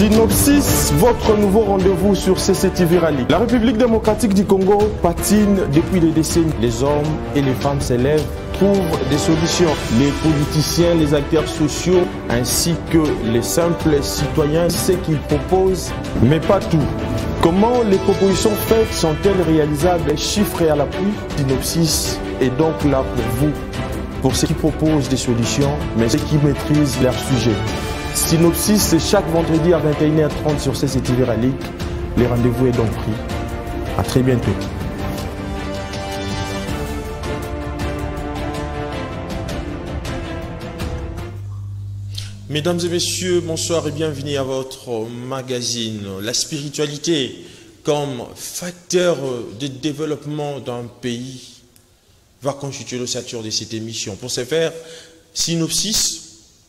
Synopsis, votre nouveau rendez-vous sur CCTV Rallye. La République démocratique du Congo patine depuis des décennies. Les hommes et les femmes s'élèvent, trouvent des solutions. Les politiciens, les acteurs sociaux, ainsi que les simples citoyens, ce qu'ils proposent, mais pas tout. Comment les propositions faites sont-elles réalisables, chiffres et à l'appui? Synopsis est donc là pour vous, pour ceux qui proposent des solutions, mais ceux qui maîtrisent leur sujet. Synopsis, c'est chaque vendredi à 21h30 sur CCTV Rallye. Les rendez-vous est donc pris. À très bientôt. Mesdames et messieurs, bonsoir et bienvenue à votre magazine. La spiritualité comme facteur de développement d'un pays va constituer l'ossature de cette émission. Pour ce faire, Synopsis,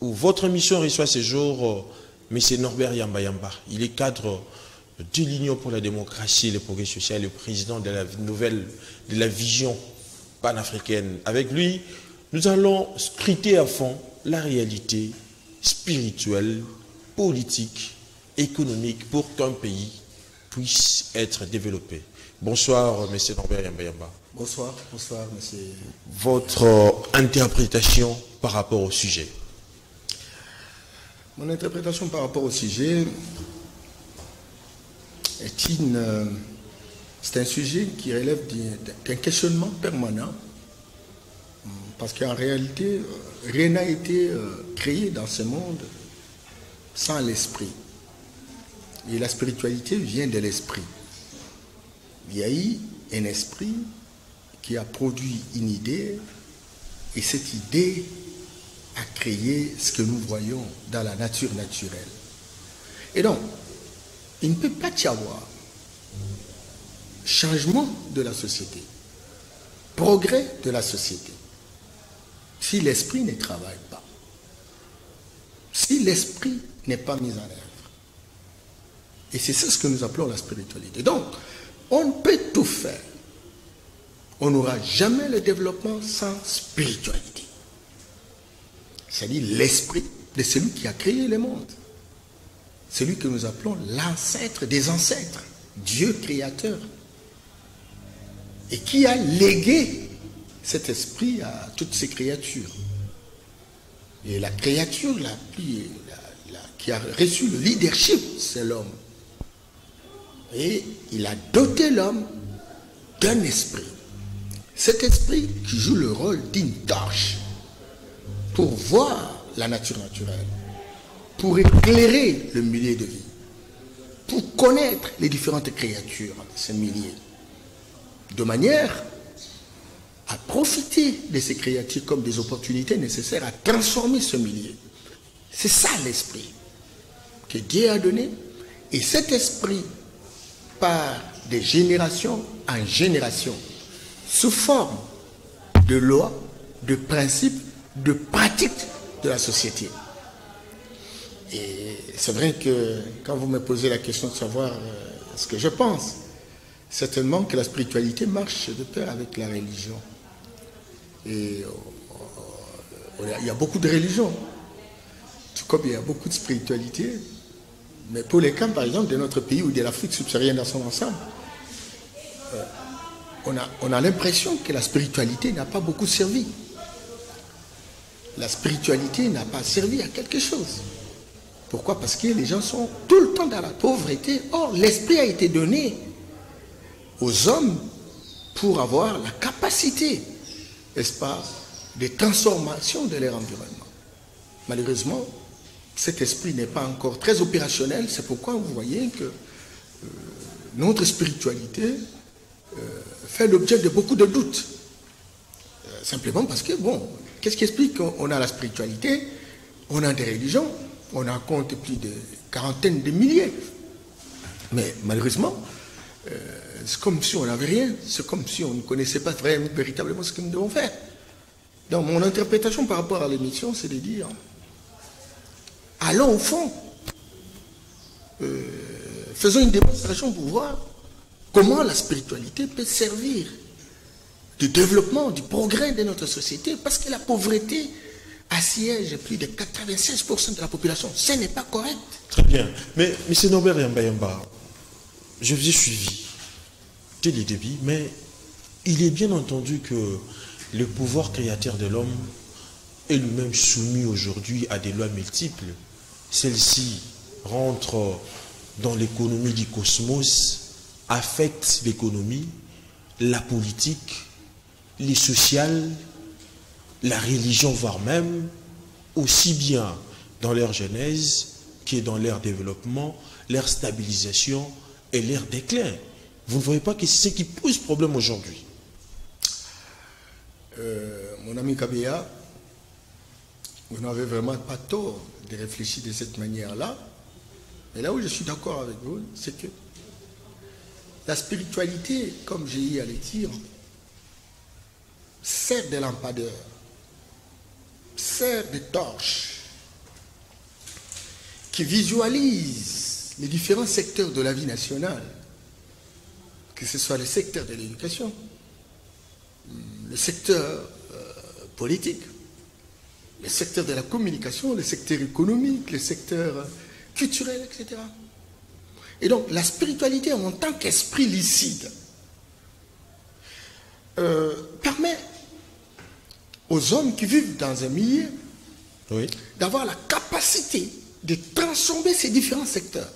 où votre mission reçoit ce jour M. Norbert Yamba Yamba. Il est cadre de l'Union pour la démocratie et le progrès social, le président de la vision panafricaine. Avec lui, nous allons scruter à fond la réalité spirituelle, politique, économique pour qu'un pays puisse être développé. Bonsoir, M. Norbert Yamba Yamba. Bonsoir, monsieur. Votre interprétation par rapport au sujet. Mon interprétation par rapport au sujet c'est un sujet qui relève d'un questionnement permanent, parce qu'en réalité, rien n'a été créé dans ce monde sans l'esprit. Et la spiritualité vient de l'esprit. Il y a eu un esprit qui a produit une idée, et cette idée à créer ce que nous voyons dans la nature naturelle. Et donc, il ne peut pas y avoir changement de la société, progrès de la société, si l'esprit ne travaille pas, si l'esprit n'est pas mis en œuvre. Et c'est ça ce que nous appelons la spiritualité. Donc, on peut tout faire. On n'aura jamais le développement sans spiritualité. C'est-à-dire l'esprit de celui qui a créé le monde. Celui que nous appelons l'ancêtre des ancêtres, Dieu créateur. Et qui a légué cet esprit à toutes ces créatures. Et la créature qui a reçu le leadership, c'est l'homme. Et il a doté l'homme d'un esprit. Cet esprit qui joue le rôle d'une torche pour voir la nature naturelle, pour éclairer le milieu de vie, pour connaître les différentes créatures de ce milieu, de manière à profiter de ces créatures comme des opportunités nécessaires à transformer ce milieu. C'est ça l'esprit que Dieu a donné, et cet esprit part de génération en génération, sous forme de lois, de principes, de pratiques de la société. Et c'est vrai que quand vous me posez la question de savoir ce que je pense, certainement que la spiritualité marche de pair avec la religion. Et il y a beaucoup de religions, tout comme il y a beaucoup de spiritualité, mais pour les cas, par exemple, de notre pays ou de l'Afrique subsaharienne dans son ensemble, on a l'impression que la spiritualité n'a pas beaucoup servi. La spiritualité n'a pas servi à quelque chose. Pourquoi? Parce que les gens sont tout le temps dans la pauvreté. Or, l'esprit a été donné aux hommes pour avoir la capacité, n'est-ce pas, de transformation de leur environnement. Malheureusement, cet esprit n'est pas encore très opérationnel. C'est pourquoi vous voyez que notre spiritualité fait l'objet de beaucoup de doutes. Simplement parce que, bon, qu'est-ce qui explique qu'on a la spiritualité, on a des religions, on en compte plus de quarantaine de milliers. Mais malheureusement, c'est comme si on n'avait rien, c'est comme si on ne connaissait pas véritablement ce que nous devons faire. Donc mon interprétation par rapport à l'émission, c'est de dire, allons au fond, faisons une démonstration pour voir comment la spiritualité peut servir du développement, du progrès de notre société, parce que la pauvreté assiège plus de 96% de la population. Ce n'est pas correct. Très bien. Mais M. Norbert Yamba, je vous ai suivi dès le début, mais il est bien entendu que le pouvoir créateur de l'homme est lui-même soumis aujourd'hui à des lois multiples. Celles-ci rentrent dans l'économie du cosmos, affectent l'économie, la politique, les sociales, la religion, voire même, aussi bien dans leur genèse que dans leur développement, leur stabilisation et leur déclin. Vous ne voyez pas que c'est ce qui pose problème aujourd'hui? Mon ami Kabea, vous n'avez vraiment pas tort de réfléchir de cette manière-là. Mais là où je suis d'accord avec vous, c'est que la spiritualité, comme j'ai eu à le dire, sert de lampadaire, sert de torche, qui visualise les différents secteurs de la vie nationale, que ce soit le secteur de l'éducation, le secteur politique, le secteur de la communication, le secteur économique, le secteur culturel, etc. Et donc, la spiritualité en tant qu'esprit lucide permet aux hommes qui vivent dans un milieu d'avoir la capacité de transformer ces différents secteurs.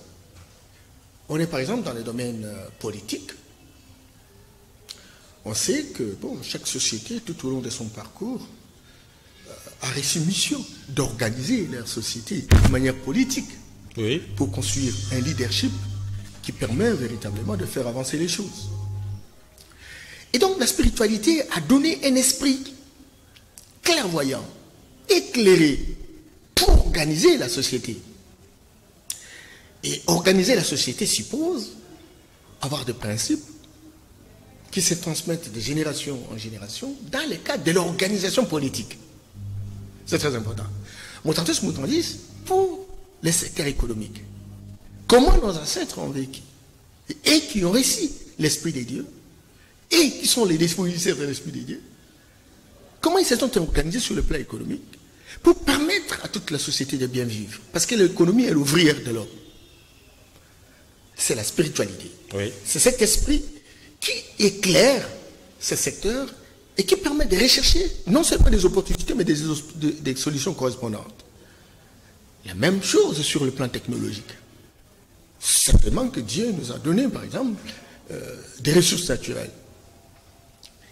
On est par exemple dans le domaine politique. On sait que chaque société, tout au long de son parcours, a reçu mission d'organiser leur société de manière politique pour construire un leadership qui permet véritablement de faire avancer les choses. Et donc la spiritualité a donné un esprit clairvoyant, éclairé, pour organiser la société. Et organiser la société suppose avoir des principes qui se transmettent de génération en génération dans le cadre de l'organisation politique. C'est très important. Mutatis mutandis, pour les secteurs économiques. Comment nos ancêtres ont vécu et qui ont réussi l'Esprit de Dieu et qui sont les dispositeurs de l'Esprit de Dieu, comment ils se sont organisés sur le plan économique pour permettre à toute la société de bien vivre. Parce que l'économie est l'ouvrière de l'homme. C'est la spiritualité. C'est cet esprit qui éclaire ce secteur et qui permet de rechercher non seulement des opportunités, mais des solutions correspondantes. La même chose sur le plan technologique. Simplement que Dieu nous a donné, par exemple, des ressources naturelles.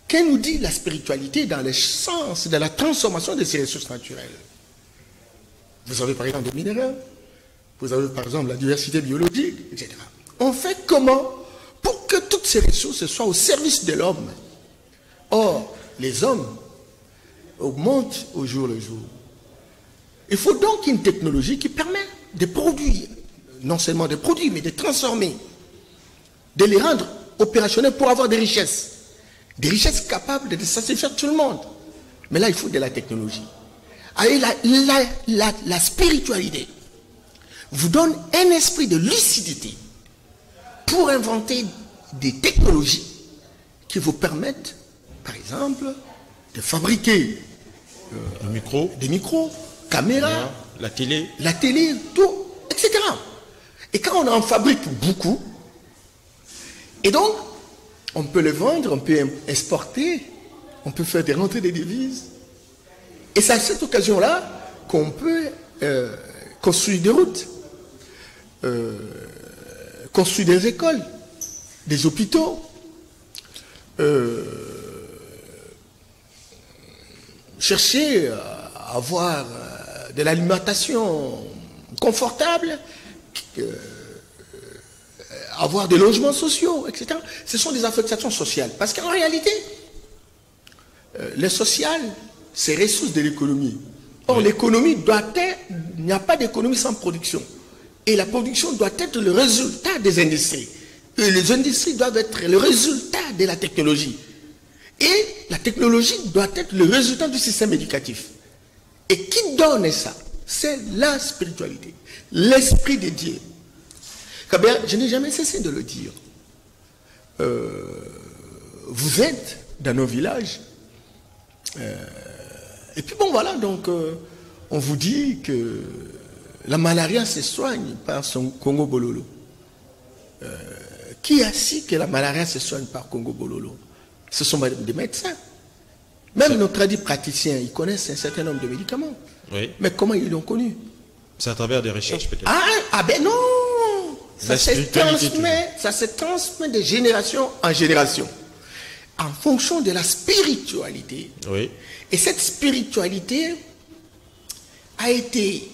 Qu'est-ce nous dit la spiritualité dans le sens de la transformation de ces ressources naturelles? Vous avez par exemple des minéraux, vous avez par exemple la diversité biologique, etc. On fait comment pour que toutes ces ressources soient au service de l'homme? Or, les hommes augmentent au jour le jour. Il faut donc une technologie qui permet de produire, non seulement de produire, mais de transformer, de les rendre opérationnels pour avoir des richesses capables de satisfaire tout le monde. Mais là, il faut de la technologie. Et la spiritualité vous donne un esprit de lucidité pour inventer des technologies qui vous permettent, par exemple, de fabriquer des micros, caméras, la télé, tout, etc. Et quand on en fabrique beaucoup, et donc, on peut le vendre, on peut exporter, on peut faire des rentrées des devises. Et c'est à cette occasion-là qu'on peut construire des routes, construire des écoles, des hôpitaux, chercher à avoir de l'alimentation confortable, avoir des logements sociaux, etc. Ce sont des affectations sociales. Parce qu'en réalité, le social, c'est ressources de l'économie. Or, l'économie doit être, il n'y a pas d'économie sans production. Et la production doit être le résultat des industries. Et les industries doivent être le résultat de la technologie. Et la technologie doit être le résultat du système éducatif. Et qui donne ça? C'est la spiritualité, l'esprit de Dieu. Kabea, je n'ai jamais cessé de le dire. Vous êtes dans nos villages Et puis bon, voilà, donc on vous dit que la malaria se soigne par son Congo Bololo. Qui a dit que la malaria se soigne par Congo Bololo? Ce sont des médecins. Même nos praticiens, ils connaissent un certain nombre de médicaments. Oui. Mais comment ils l'ont connu? C'est à travers des recherches peut-être. Ah ben non! Ça se transmet de génération en génération. En fonction de la spiritualité. Oui. Et cette spiritualité a été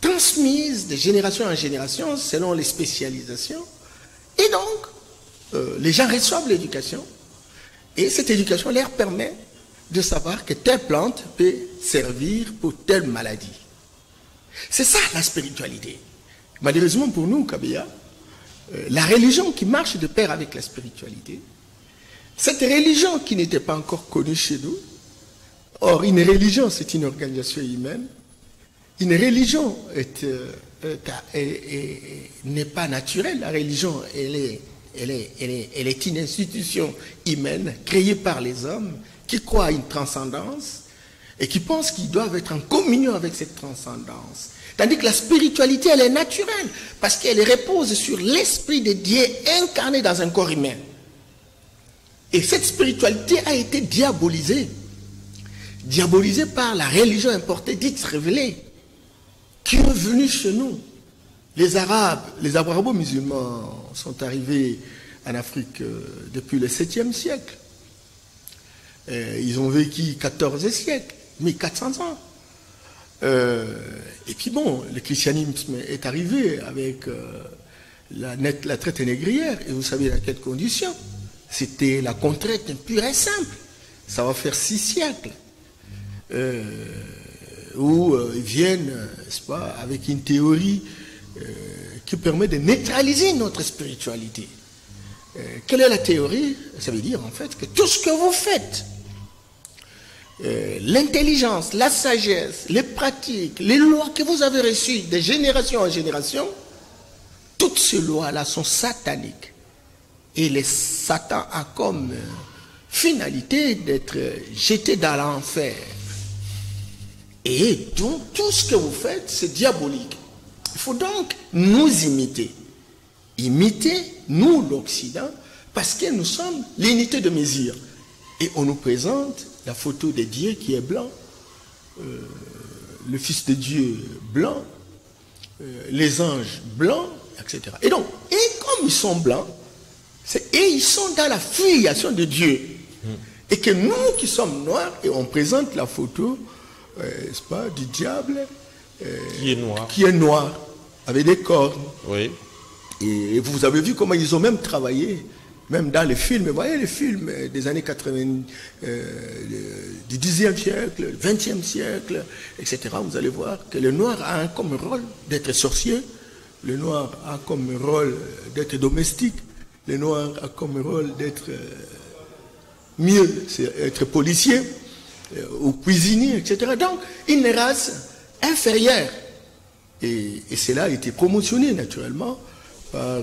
transmise de génération en génération selon les spécialisations. Et donc, les gens reçoivent l'éducation. Et cette éducation leur permet de savoir que telle plante peut servir pour telle maladie. C'est ça la spiritualité. Malheureusement pour nous, Kabila, la religion qui marche de pair avec la spiritualité, cette religion qui n'était pas encore connue chez nous, or une religion c'est une organisation humaine, une religion n'est pas naturelle, la religion elle est une institution humaine créée par les hommes qui croient à une transcendance et qui pensent qu'ils doivent être en communion avec cette transcendance. Tandis que la spiritualité, elle est naturelle, parce qu'elle repose sur l'esprit de Dieu incarné dans un corps humain. Et cette spiritualité a été diabolisée par la religion importée, dite révélée, qui est venue chez nous. Les arabo-musulmans sont arrivés en Afrique depuis le 7e siècle. Ils ont vécu 14 siècles, 1400 ans. Et puis bon, le christianisme est arrivé avec la traite négrière, et vous savez à quelles conditions? C'était la contrainte pure et simple. Ça va faire 6 siècles. Où ils viennent, n'est-ce pas, avec une théorie qui permet de neutraliser notre spiritualité. Quelle est la théorie? Ça veut dire en fait que tout ce que vous faites, l'intelligence, la sagesse, les pratiques, les lois que vous avez reçues de génération en génération, toutes ces lois-là sont sataniques. Et le Satan a comme finalité d'être jeté dans l'enfer. Et donc, tout ce que vous faites, c'est diabolique. Il faut donc nous imiter. Imiter, nous, l'Occident, parce que nous sommes l'unité de mesure. Et on nous présente la photo de Dieu qui est blanc, le Fils de Dieu blanc, les anges blancs, etc. Et donc, comme ils sont blancs, et ils sont dans la filiation de Dieu. Et que nous qui sommes noirs, et on présente la photo, n'est-ce pas, du diable qui est noir, avec des cornes. Oui. Et vous avez vu comment ils ont même travaillé, même dans les films, vous voyez les films des années 80, du 10e siècle, 20e siècle, etc. Vous allez voir que le noir a comme rôle d'être sorcier, le noir a comme rôle d'être domestique, le noir a comme rôle d'être mieux, c'est être policier ou cuisinier, etc. Donc, une race inférieure. Et cela a été promotionné naturellement par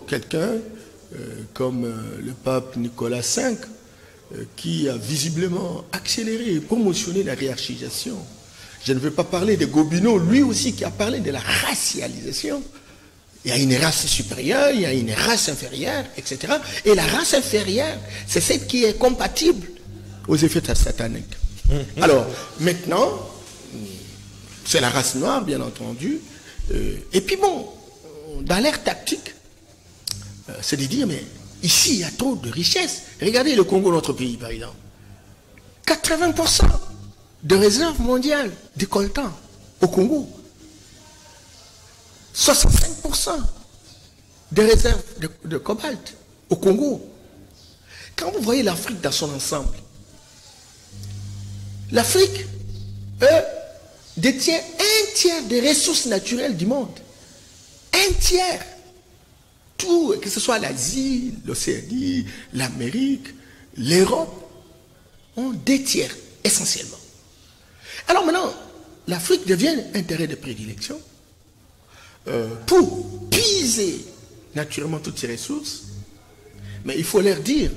quelqu'un comme le pape Nicolas V, qui a visiblement accéléré et promotionné la hiérarchisation. Je ne veux pas parler de Gobineau, lui aussi qui a parlé de la racialisation. Il y a une race supérieure, il y a une race inférieure, etc. Et la race inférieure, c'est celle qui est compatible aux effets sataniques. Alors, maintenant, c'est la race noire, bien entendu. Et puis bon, dans l'ère tactique, c'est de dire, mais ici, il y a trop de richesses. Regardez le Congo, notre pays, par exemple. 80% de réserves mondiales de coltan au Congo. 65% des réserves de cobalt au Congo. Quand vous voyez l'Afrique dans son ensemble, l'Afrique détient 1/3 des ressources naturelles du monde. 1/3. Tout, que ce soit l'Asie, l'Océanie, l'Amérique, l'Europe, ont 2/3 essentiellement. Alors maintenant, l'Afrique devient un terrain de prédilection pour puiser naturellement toutes ces ressources, mais il faut leur dire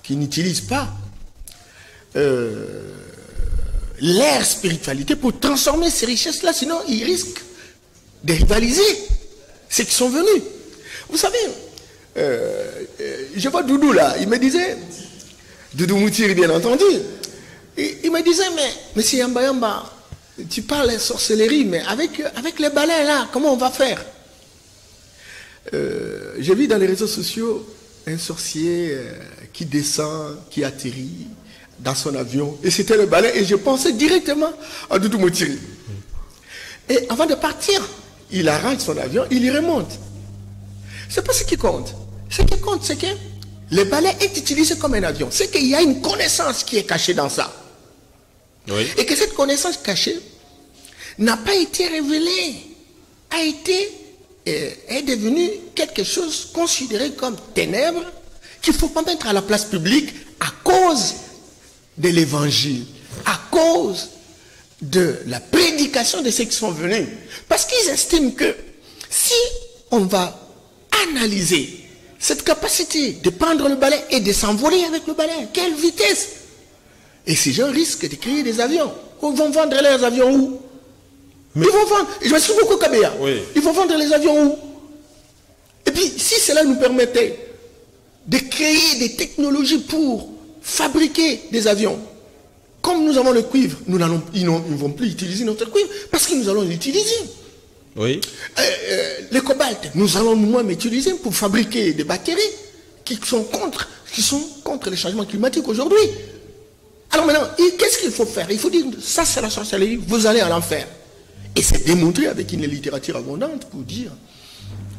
qu'ils n'utilisent pas leur spiritualité pour transformer ces richesses-là, sinon ils risquent de rivaliser ceux qui sont venus. Vous savez, je vois Doudou là, il me disait, Doudou Moutiri bien entendu, il me disait, mais monsieur Yamba Yamba, tu parles de sorcellerie, mais avec les balais là, comment on va faire? J'ai vu dans les réseaux sociaux un sorcier qui descend, qui atterrit dans son avion, et c'était le balai, et je pensais directement à Doudou Moutiri. Et avant de partir, il arrange son avion, il y remonte. C'est pas ce qui compte. Ce qui compte, c'est que le balai est utilisé comme un avion. C'est qu'il y a une connaissance qui est cachée dans ça. Oui. Et que cette connaissance cachée n'a pas été révélée, est devenue quelque chose considéré comme ténèbres qu'il ne faut pas mettre à la place publique à cause de l'évangile, à cause de la prédication de ceux qui sont venus. Parce qu'ils estiment que si on va analyser cette capacité de prendre le balai et de s'envoler avec le balai, quelle vitesse! Et ces gens risquent de créer des avions. Ils vont vendre leurs avions où? Ils vont vendre, je me suis beaucoup Kabea. Oui. Ils vont vendre les avions où? Et puis, si cela nous permettait de créer des technologies pour fabriquer des avions, comme nous avons le cuivre, ils ne vont plus utiliser notre cuivre parce que nous allons l'utiliser. Oui. Le cobalt, nous allons nous-mêmes utiliser pour fabriquer des batteries qui sont contre les changements climatiques aujourd'hui. Alors maintenant, qu'est-ce qu'il faut faire? Il faut dire, ça c'est la sorcellerie, vous allez à l'enfer. Et c'est démontré avec une littérature abondante pour dire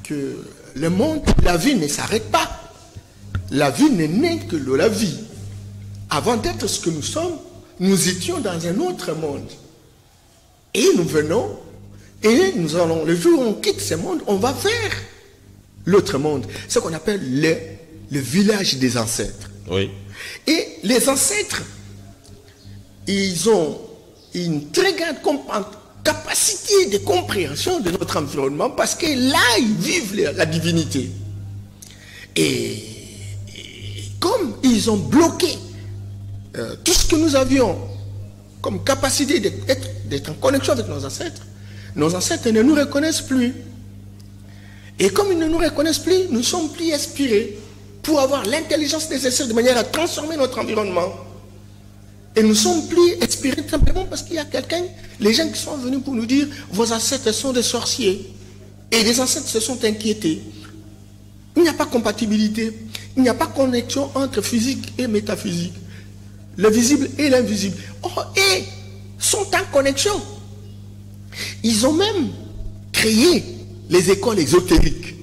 que le monde, la vie ne s'arrête pas. La vie n'est née que de la vie. Avant d'être ce que nous sommes, nous étions dans un autre monde. Et nous venons, et nous allons, le jour où on quitte ce monde, on va vers l'autre monde. Ce qu'on appelle le village des ancêtres. Oui. Et les ancêtres, ils ont une très grande capacité de compréhension de notre environnement parce que là, ils vivent la divinité. Et comme ils ont bloqué tout ce que nous avions comme capacité d'être en connexion avec nos ancêtres ne nous reconnaissent plus. Et comme ils ne nous reconnaissent plus, nous ne sommes plus inspirés pour avoir l'intelligence nécessaire de manière à transformer notre environnement. Et nous ne sommes plus inspirés simplement parce qu'il y a quelqu'un, les gens qui sont venus pour nous dire, vos ancêtres sont des sorciers. Et les ancêtres se sont inquiétés. Il n'y a pas compatibilité, il n'y a pas connexion entre physique et métaphysique. Le visible et l'invisible. Oh, et sont en connexion. Ils ont même créé les écoles ésotériques,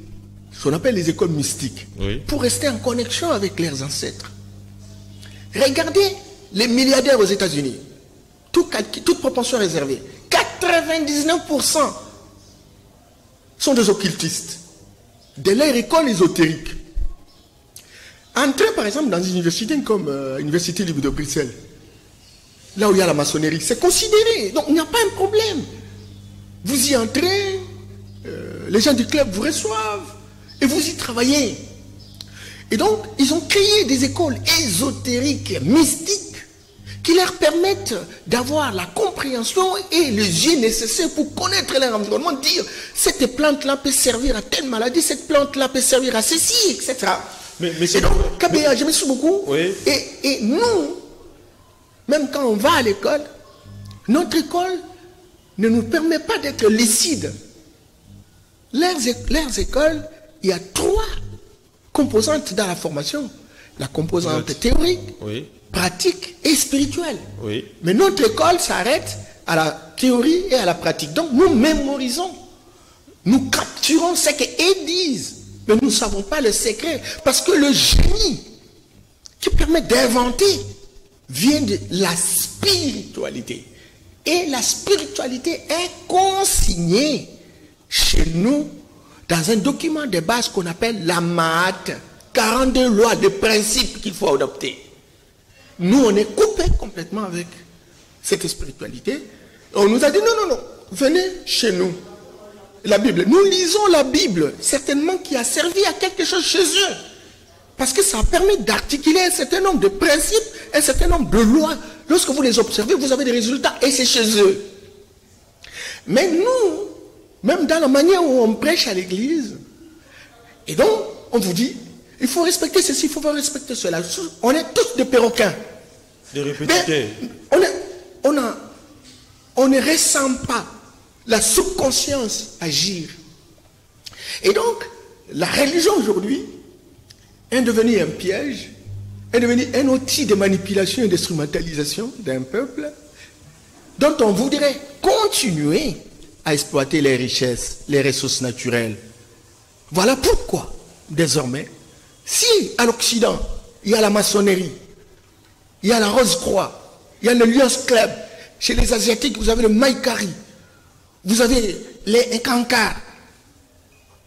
ce qu'on appelle les écoles mystiques, Oui. pour rester en connexion avec leurs ancêtres. Regardez les milliardaires aux États-Unis, toute proportion réservée, 99% sont des occultistes, de leur école ésotérique. Entrer par exemple dans une université comme l'Université libre de Bruxelles, là où il y a la maçonnerie, c'est considéré, donc il n'y a pas un problème. Vous y entrez, les gens du club vous reçoivent et vous y travaillez. Et donc, ils ont créé des écoles ésotériques, mystiques, qui leur permettent d'avoir la compréhension et les yeux nécessaires pour connaître leur environnement, dire cette plante-là peut servir à telle maladie, cette plante-là peut servir à ceci, etc. Mais et donc, Kabea, je me suis beaucoup. Oui. Et nous, même quand on va à l'école, notre école ne nous permet pas d'être lucides. Leurs écoles, il y a 3 composantes dans la formation. La composante théorique, Oui. pratique et spirituelle. Oui. Mais notre école s'arrête à la théorie et à la pratique. Donc nous mémorisons. Nous capturons ce qu'ils disent. Mais nous ne savons pas le secret. Parce que le génie qui permet d'inventer vient de la spiritualité. Et la spiritualité est consignée chez nous dans un document de base qu'on appelle la Mahat, 42 lois de principes qu'il faut adopter. Nous, on est coupé complètement avec cette spiritualité. On nous a dit non, venez chez nous. La Bible. Nous lisons la Bible, certainement qui a servi à quelque chose chez eux. Parce que ça permet d'articuler un certain nombre de principes un certain nombre de lois. Lorsque vous les observez, vous avez des résultats et c'est chez eux. Mais nous, même dans la manière où on prêche à l'église, et donc on vous dit, il faut respecter ceci, il faut respecter cela. On est tous des perroquins. Des répétiteurs. On ne ressent pas la subconscience agir. Et donc, la religion aujourd'hui est devenue un piège, est devenue un outil de manipulation et d'instrumentalisation d'un peuple dont on voudrait continuer à exploiter les richesses, les ressources naturelles. Voilà pourquoi, désormais, si à l'Occident, il y a la maçonnerie, il y a la Rose-Croix, il y a le Lions Club, chez les Asiatiques, vous avez le Maïkari, vous avez les Nkankar,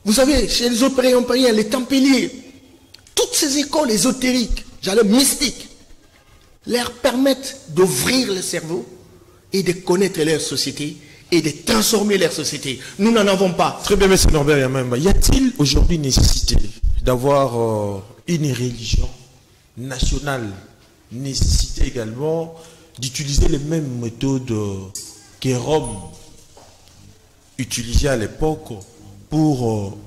vous avez chez les opériens, les Tempéliers, toutes ces écoles ésotériques, j'allais mystiques, leur permettent d'ouvrir le cerveau et de connaître leur société et de transformer leur société. Nous n'en avons pas. Très bien, M. Norbert Yamemba. Y a-t-il aujourd'hui nécessité d'avoir une religion nationale, nécessité également d'utiliser les mêmes méthodes que Rome utilisait à l'époque pour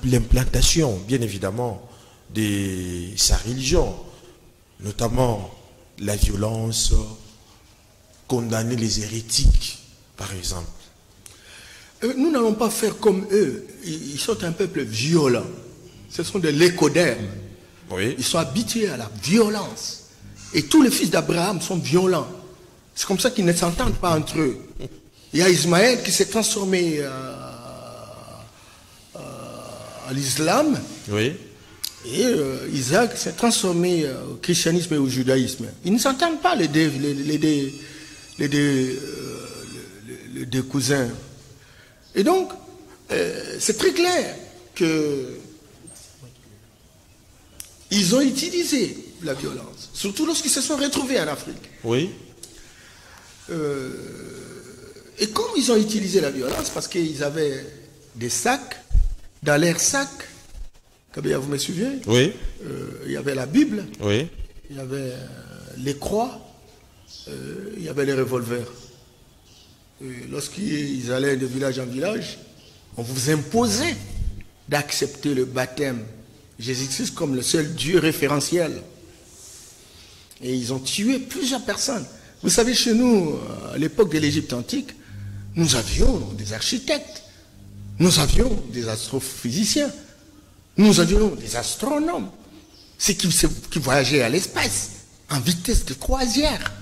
l'implantation, bien évidemment, de sa religion, notamment la violence, condamner les hérétiques, par exemple? Nous n'allons pas faire comme eux. Ils sont un peuple violent. Ce sont des lécodermes. Oui. Ils sont habitués à la violence. Et tous les fils d'Abraham sont violents. C'est comme ça qu'ils ne s'entendent pas entre eux. Il y a Ismaël qui s'est transformé à l'islam. Oui. Et Isaac s'est transformé au christianisme et au judaïsme. Ils ne s'entendent pas, les deux cousins. Et donc, c'est très clair que ils ont utilisé la violence, surtout lorsqu'ils se sont retrouvés en Afrique. Oui. Et comme ils ont utilisé la violence, parce qu'ils avaient des sacs, dans leurs sacs, Kabila, vous me suivez? Oui. Il y avait la Bible, Oui. il y avait les croix, il y avait les revolvers. Lorsqu'ils allaient de village en village, on vous imposait d'accepter le baptême Jésus-Christ comme le seul Dieu référentiel. Et ils ont tué plusieurs personnes. Vous savez, chez nous, à l'époque de l'Égypte antique, nous avions des architectes, nous avions des astrophysiciens, nous avions des astronomes, ceux qui voyageaient à l'espace, en vitesse de croisière.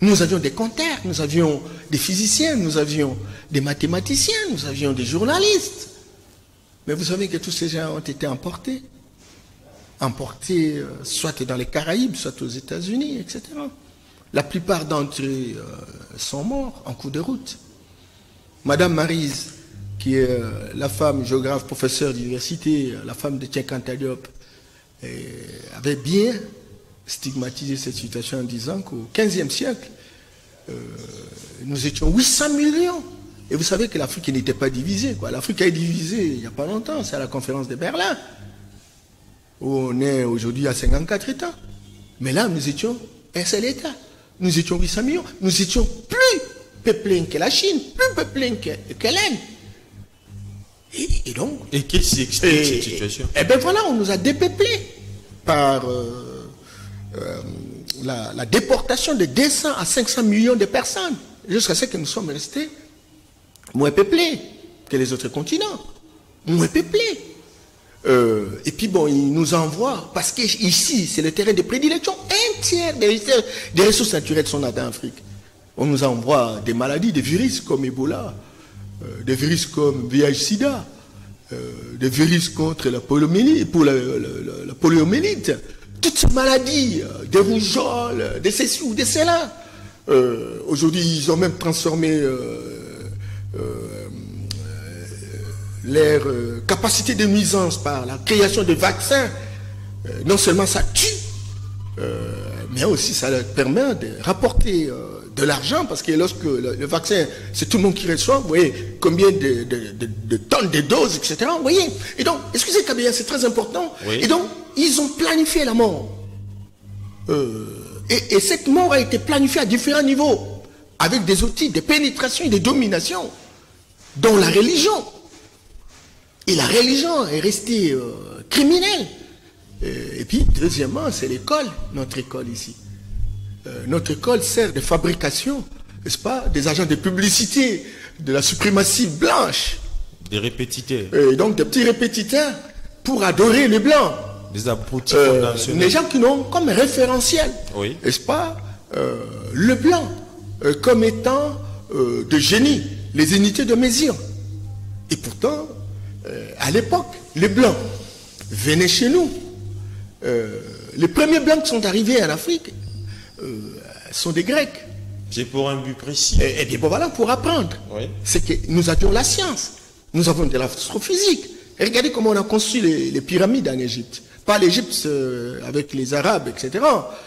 Nous avions des compteurs, nous avions des physiciens, nous avions des mathématiciens, nous avions des journalistes. Mais vous savez que tous ces gens ont été emportés soit dans les Caraïbes, soit aux États-Unis, etc. La plupart d'entre eux sont morts en cours de route. Madame Maryse, qui est la femme géographe, professeure d'université, la femme de Tchenkanta Diop, avait bien stigmatisé cette situation en disant qu'au XVe siècle, nous étions 800 millions. Et vous savez que l'Afrique n'était pas divisée. L'Afrique est divisée il n'y a pas longtemps, c'est à la conférence de Berlin, où on est aujourd'hui à 54 États. Mais là, nous étions un seul État. Nous étions 800 millions. Nous étions plus peuplés que la Chine, plus peuplés que l'Inde. Et donc... Et qu'est-ce qui explique cette situation? Eh bien voilà, on nous a dépeuplés par la déportation de 200 à 500 millions de personnes, jusqu'à ce que nous sommes restés moins peuplés que les autres continents, moins peuplés. Et puis bon, ils nous envoient, parce qu'ici, c'est le terrain de prédilection, un tiers des ressources naturelles sont là dans l'Afrique. On nous envoie des maladies, des virus comme Ebola, des virus comme VIH-Sida, des virus contre la poliomyélite, pour la poliomyélite, toutes ces maladies, des rougeoles, des ceci ou des cela. Aujourd'hui, ils ont même transformé leur capacité de nuisance par la création de vaccins. Non seulement ça tue, mais aussi ça leur permet de rapporter de l'argent, parce que lorsque le vaccin, c'est tout le monde qui reçoit, vous voyez combien de tonnes de doses, etc. Vous voyez. Et donc, excusez Kabila, c'est très important. Oui. Et donc, ils ont planifié la mort. Et cette mort a été planifiée à différents niveaux, avec des outils de pénétration et de domination, dont la religion. Et la religion est restée criminelle. Et puis, deuxièmement, c'est l'école, notre école ici. Notre école sert de fabrication, n'est-ce pas, des agents de publicité, de la suprématie blanche. Des répétiteurs. Et donc, des petits répétiteurs pour adorer les blancs. Des abrutis conventionnels. Les gens qui n'ont comme référentiel, oui. n'est-ce pas, le blanc, comme étant de génie, les unités de mesure. Et pourtant, à l'époque, les blancs venaient chez nous. Les premiers blancs qui sont arrivés en Afrique sont des Grecs. C'est pour un but précis. Et bien voilà, pour apprendre. Oui. C'est que nous avions la science. Nous avons de l'astrophysique. Et regardez comment on a construit les pyramides en Égypte. Pas l'Égypte avec les Arabes, etc.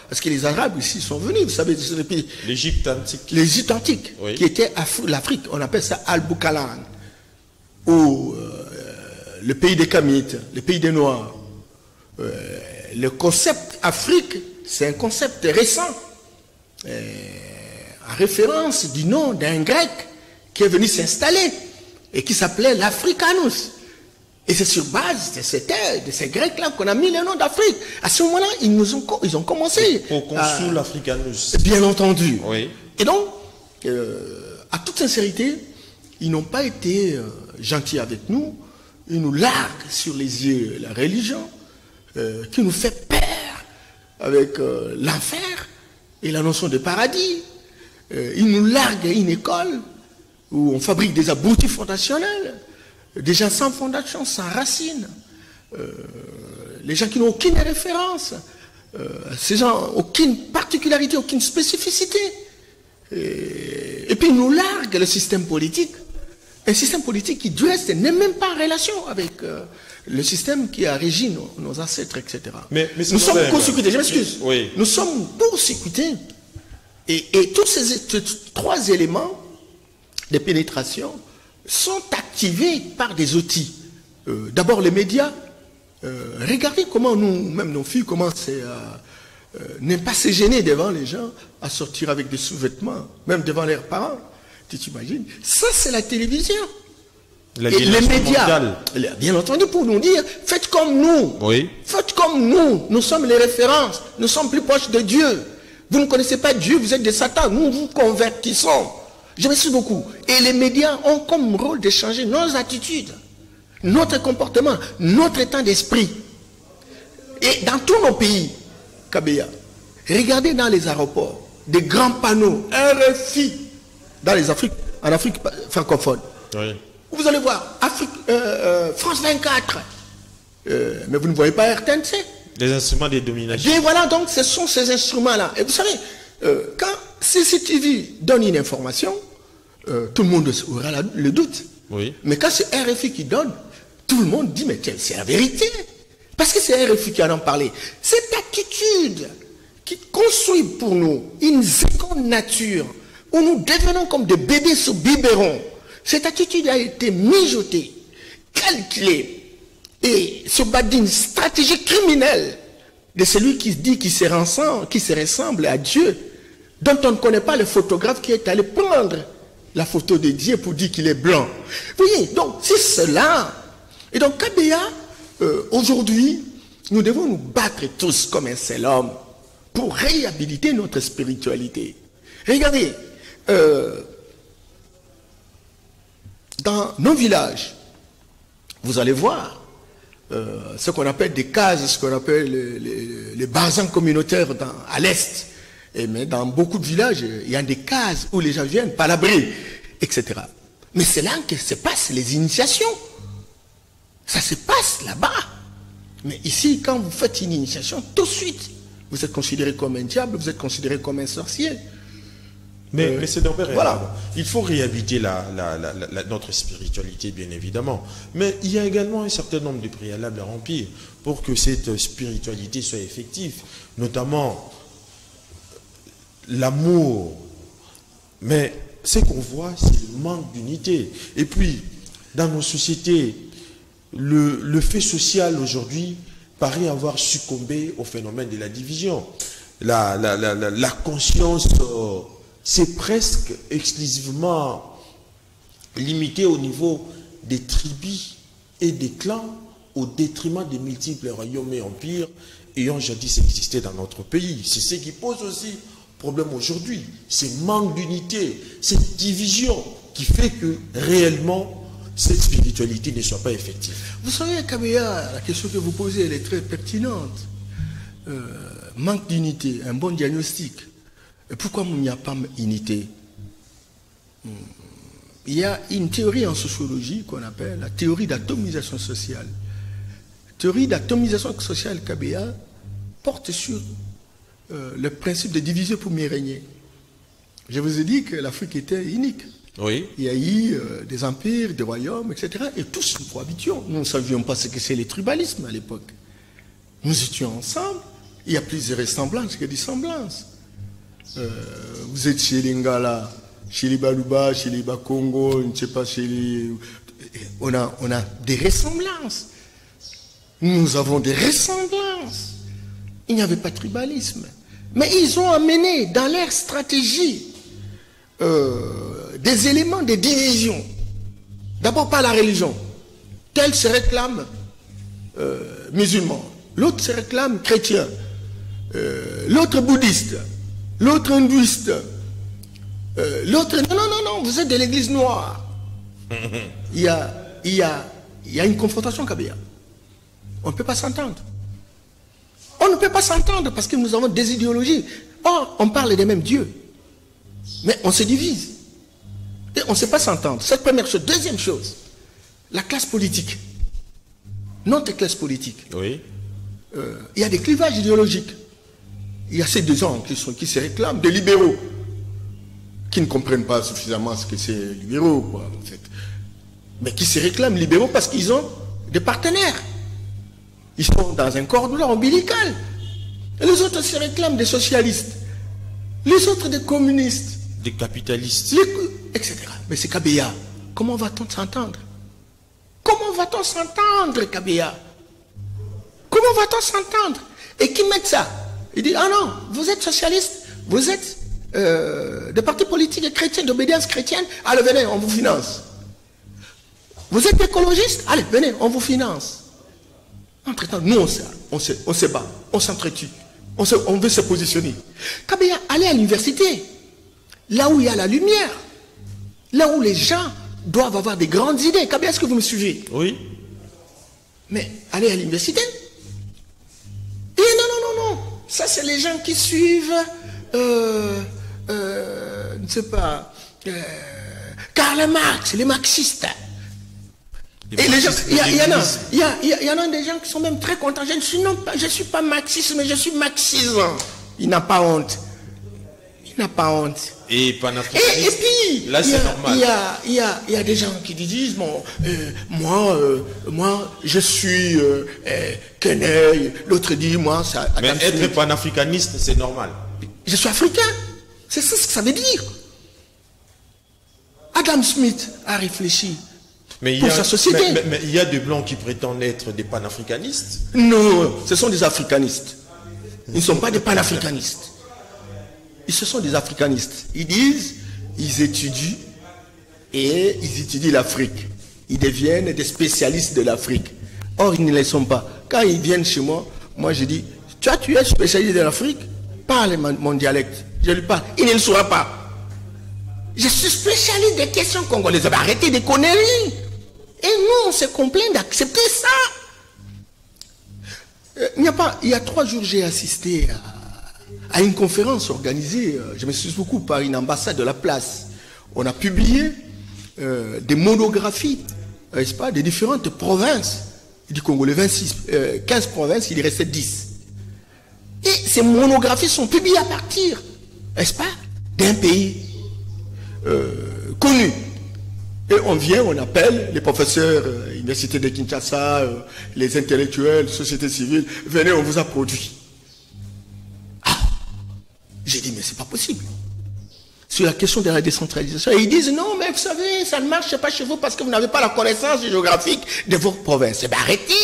Parce que les Arabes ici sont venus, vous savez, l'Égypte antique. L'Égypte antique, oui. Qui était l'Afrique, on appelle ça Al-Boukalan. Ou le pays des Kamites, le pays des Noirs. Le concept Afrique, c'est un concept récent. En référence du nom d'un grec qui est venu s'installer et qui s'appelait l'Africanus. Et c'est sur base de ces Grecs-là qu'on a mis le nom d'Afrique. À ce moment-là, ils ont commencé. Pour construire l'Africanus. Bien entendu. Oui. Et donc, à toute sincérité, ils n'ont pas été gentils avec nous. Ils nous larguent sur les yeux la religion, qui nous fait peur avec l'enfer et la notion de paradis. Ils nous larguent une école où on fabrique des abrutis fondationnels. Des gens sans fondation, sans racines, les gens qui n'ont aucune référence, ces gens, aucune particularité, aucune spécificité. Et puis ils nous larguent le système politique, un système politique qui, du reste, n'est même pas en relation avec le système qui a régi nos ancêtres, etc. Mais nous sommes court-circuités, je m'excuse. Oui. Nous sommes court-circuités. Et tous ces trois éléments de pénétration sont activés par des outils. D'abord les médias. Regardez comment nous-mêmes nos filles commencent à ne pas se gêner devant les gens, à sortir avec des sous-vêtements, même devant leurs parents. Tu t'imagines? Ça, c'est la télévision. Et les médias, mondiale. Bien entendu, pour nous dire, faites comme nous. Oui. Faites comme nous. Nous sommes les références. Nous sommes plus proches de Dieu. Vous ne connaissez pas Dieu, vous êtes des satans. Nous vous convertissons. Je me suis beaucoup. Et les médias ont comme rôle de changer nos attitudes, notre comportement, notre état d'esprit. Et dans tous nos pays, Kabeya, regardez dans les aéroports, des grands panneaux, RFI, en Afrique francophone. Oui. Vous allez voir, France 24. Mais vous ne voyez pas RTNC. Les instruments de domination. Et voilà, donc ce sont ces instruments-là. Et vous savez, quand CCTV donne une information, tout le monde aura le doute. Oui. Mais quand c'est RFI qui donne, tout le monde dit, mais tiens, c'est la vérité. Parce que c'est RFI qui en a parlé. Cette attitude qui construit pour nous une seconde nature, où nous devenons comme des bébés sous biberon, cette attitude a été mijotée, calculée, et se base d'une stratégie criminelle de celui qui dit qu'il se ressemble à Dieu, dont on ne connaît pas le photographe qui est allé prendre la photo de Dieu pour dire qu'il est blanc. Vous voyez, donc c'est cela. Et donc Kabeya, aujourd'hui, nous devons nous battre tous comme un seul homme pour réhabiliter notre spiritualité. Regardez, dans nos villages, vous allez voir ce qu'on appelle des cases, ce qu'on appelle les basins communautaires à l'est. Mais dans beaucoup de villages, il y a des cases où les gens viennent palabrer, etc. Mais c'est là que se passent les initiations. Ça se passe là-bas. Mais ici, quand vous faites une initiation, tout de suite, vous êtes considéré comme un diable, vous êtes considéré comme un sorcier. Mais c'est donc voilà. Il faut réhabiliter notre spiritualité, bien évidemment. Mais il y a également un certain nombre de préalables à remplir pour que cette spiritualité soit effective, notamment l'amour. Mais ce qu'on voit, c'est le manque d'unité. Et puis, dans nos sociétés, le fait social aujourd'hui paraît avoir succombé au phénomène de la division. la conscience, c'est presque exclusivement limité au niveau des tribus et des clans, au détriment des multiples royaumes et empires ayant jadis existé dans notre pays. C'est ce qui pose aussi problème aujourd'hui. Ce manque d'unité, cette division qui fait que réellement cette spiritualité ne soit pas effective. Vous savez, Kabeya, la question que vous posez, elle est très pertinente. Manque d'unité, un bon diagnostic. Et pourquoi il n'y a pas d'unité? Il y a une théorie en sociologie qu'on appelle la théorie d'atomisation sociale. La théorie d'atomisation sociale, Kabeya, porte sur le principe de diviser pour mieux régner. Je vous ai dit que l'Afrique était unique. Oui. Il y a eu des empires, des royaumes, etc. Et tous nous cohabitions. Nous ne savions pas ce que c'est le tribalisme à l'époque. Nous étions ensemble. Il y a plus de ressemblances que des semblances. Vous êtes chez les Ngala, chez les Baluba, chez les Bakongo, je ne sais pas, chez les... On a des ressemblances. Nous avons des ressemblances. Il n'y avait pas de tribalisme. Mais ils ont amené dans leur stratégie des éléments de division. D'abord par la religion. Tel se réclame musulman. L'autre se réclame chrétien. L'autre bouddhiste. L'autre hindouiste. L'autre... Non, vous êtes de l'église noire. Il y a une confrontation, Kabeya. On ne peut pas s'entendre. On ne peut pas s'entendre parce que nous avons des idéologies. Or, on parle des mêmes dieux. Mais on se divise. Et on ne sait pas s'entendre. C'est la première chose. Deuxième chose, la classe politique. Notre classe politique. Oui. Il y a des clivages idéologiques. Il y a ces deux gens qui se réclament des libéraux, qui ne comprennent pas suffisamment ce que c'est libéraux, quoi, en fait. Mais qui se réclament libéraux parce qu'ils ont des partenaires. Ils sont dans un cordon ombilical. Et les autres se réclament des socialistes. Les autres des communistes. Des capitalistes. Etc. Mais c'est Kabeya. Comment va-t-on s'entendre? Comment va-t-on s'entendre, Kabeya? Comment va-t-on s'entendre? Et qui met ça? Il dit, ah non, vous êtes socialiste, vous êtes des partis politiques chrétiens, d'obédience chrétienne, allez, venez, on vous finance. Vous êtes écologiste, allez, venez, on vous finance. Entre-temps, nous, on se bat, on s'entretue, on veut se positionner. Kabeya, allez à l'université, là où il y a la lumière, là où les gens doivent avoir des grandes idées. Kabeya, est-ce que vous me suivez? Oui. Mais allez à l'université. Et non. Ça, c'est les gens qui suivent, je ne sais pas, Karl Marx, les marxistes. Et les gens, il y en a des gens qui sont même très contents. Je ne suis pas marxiste, mais je suis marxisant. Il n'a pas honte. Et panafricaniste. Et puis, là, c'est normal. Il y a des gens qui disent, bon, moi, je suis Queneuil. L'autre dit, moi, ça. Mais être panafricaniste, c'est normal. Je suis africain. C'est ça ce que ça veut dire. Adam Smith a réfléchi. Pour sa société. Mais il y a des blancs qui prétendent être des panafricanistes. Non, ce sont des africanistes. Ils ne sont pas des panafricanistes. Ce sont des africanistes. Ils disent, ils étudient l'Afrique. Ils deviennent des spécialistes de l'Afrique. Or, ils ne le sont pas. Quand ils viennent chez moi, moi je dis, tu es spécialiste de l'Afrique? Parle mon dialecte. Je lui parle. Il ne le saura pas. Je suis spécialiste des questions congolaises. Arrêtez des conneries. Et nous, on se complaint d'accepter ça. Il y a 3 jours, j'ai assisté à une conférence organisée, je me suis beaucoup par une ambassade de la place. On a publié des monographies, n'est-ce pas, des différentes provinces du Congo, les 15 provinces, il y restait 10. Et ces monographies sont publiées à partir, n'est-ce pas, d'un pays connu. Et on appelle les professeurs, Université de Kinshasa, les intellectuels, société civile, venez, on vous a produit. J'ai dit, mais c'est pas possible. Sur la question de la décentralisation. Et ils disent, non, mais vous savez, ça ne marche pas chez vous parce que vous n'avez pas la connaissance géographique de vos provinces. Eh bien, arrêtez.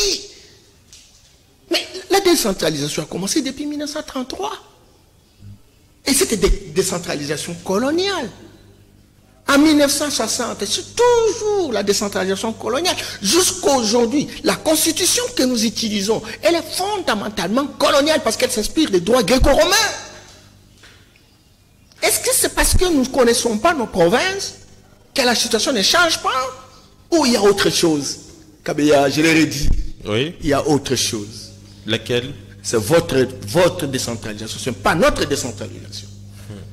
Mais la décentralisation a commencé depuis 1933. Et c'était des décentralisation coloniale. En 1960, c'est toujours la décentralisation coloniale. Jusqu'à aujourd'hui, la constitution que nous utilisons, elle est fondamentalement coloniale parce qu'elle s'inspire des droits gréco-romains. Est-ce que c'est parce que nous ne connaissons pas nos provinces que la situation ne change pas? Ou il y a autre chose? Kabeya, je l'ai dit. Oui. Il y a autre chose. Laquelle? C'est votre décentralisation, ce n'est pas notre décentralisation.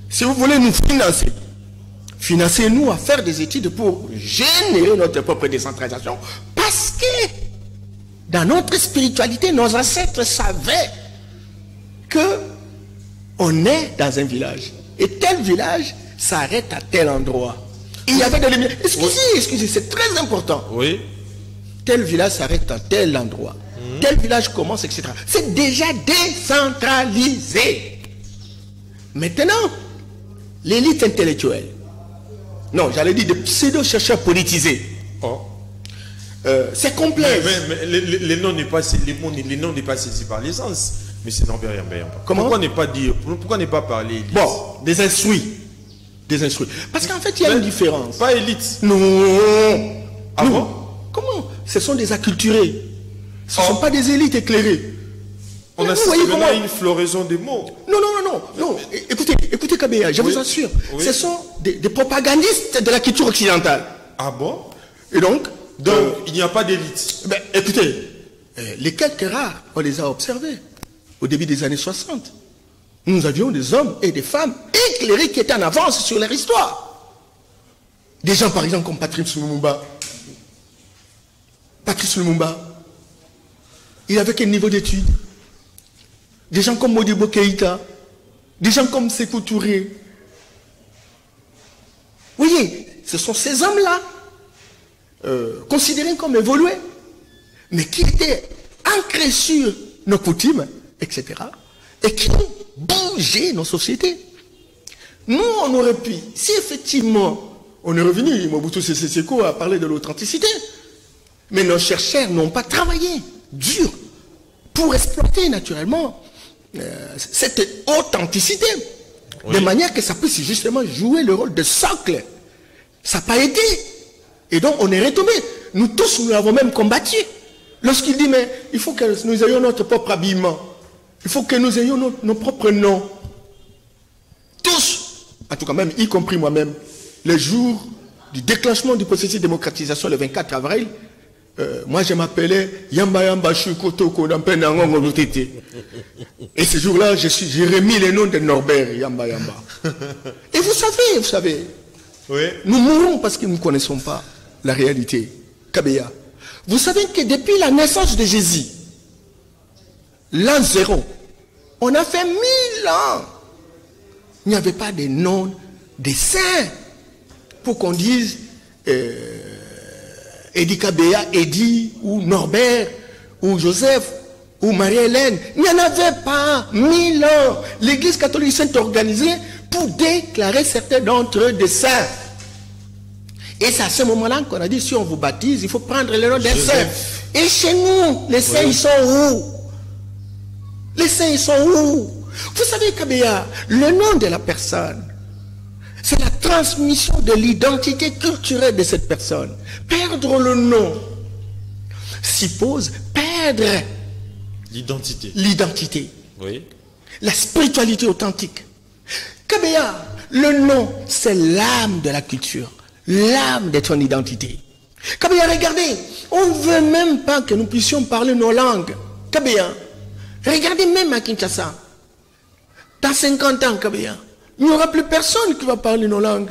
Si vous voulez nous financer, financez-nous à faire des études pour générer notre propre décentralisation. Parce que dans notre spiritualité, nos ancêtres savaient que on est dans un village. Et tel village s'arrête à tel endroit. Il y avait des lumières. Excusez, c'est très important. Oui. Tel village s'arrête à tel endroit. Tel village commence, etc. C'est déjà décentralisé. Maintenant, l'élite intellectuelle. Non, j'allais dire des pseudo-chercheurs politisés. Oh. C'est complexe. Mais les noms n'est pas saisi par l'essence. Mais c'est non, rien. Comment? Pourquoi ne pas parler élite? Bon, des instruits. Des instruits. Parce qu'en fait, il y a une différence. Pas élite. Non. Ah bon? Comment? Ce sont des acculturés. Ce ne sont pas des élites éclairées. On a maintenant une floraison des mots. Non. Écoutez Kabeya, je vous assure. Oui. Ce sont des propagandistes de la culture occidentale. Ah bon? Et donc il n'y a pas d'élite. Ben, écoutez, les quelques rares, on les a observés au début des années 60. Nous avions des hommes et des femmes éclairés qui étaient en avance sur leur histoire. Des gens, par exemple, comme Patrice Lumumba. Il avait quel niveau d'études? Des gens comme Modibo Keïta, des gens comme Sékou Touré. Vous voyez, ce sont ces hommes-là, considérés comme évolués, mais qui étaient ancrés sur nos coutumes, etc., et qui ont bougé nos sociétés. Nous, on aurait pu, si effectivement, on est revenu, Mobutu Sese Seko a parlé de l'authenticité, mais nos chercheurs n'ont pas travaillé dur pour exploiter naturellement cette authenticité, de manière que ça puisse justement jouer le rôle de socle. Ça n'a pas été. Et donc on est retombé. Nous tous, nous l'avons même combattu. Lorsqu'il dit, mais il faut que nous ayons notre propre habillement. Il faut que nous ayons nos propres noms. Tous, en tout cas même, y compris moi-même, le jour du déclenchement du processus de démocratisation, le 24 avril, moi je m'appelais Yamba Yamba Shukoto Kodampen Nangongo Tete. Et ce jour-là, j'ai remis les noms de Norbert Yamba Yamba. Et vous savez, oui. Nous mourons parce que nous ne connaissons pas la réalité. Kabeya. Vous savez que depuis la naissance de Jésus, l'an 0, on a fait 1000 ans. Il n'y avait pas de nom des saints pour qu'on dise Edi Kabeya, Edi, ou Norbert, ou Joseph, ou Marie-Hélène. Il n'y en avait pas 1000 ans. L'église catholique s'est organisée pour déclarer certains d'entre eux des saints. Et c'est à ce moment-là qu'on a dit, si on vous baptise, il faut prendre le nom des saints. Et chez nous, les saints, ils sont où? Les saints, ils sont où? Vous savez, Kabeya, le nom de la personne, c'est la transmission de l'identité culturelle de cette personne. Perdre le nom suppose perdre l'identité. Oui. La spiritualité authentique. Kabeya, le nom, c'est l'âme de la culture, l'âme de ton identité. Kabeya, regardez, on ne veut même pas que nous puissions parler nos langues. Kabeya, regardez même à Kinshasa. Dans 50 ans, Kabeya, il n'y aura plus personne qui va parler nos langues.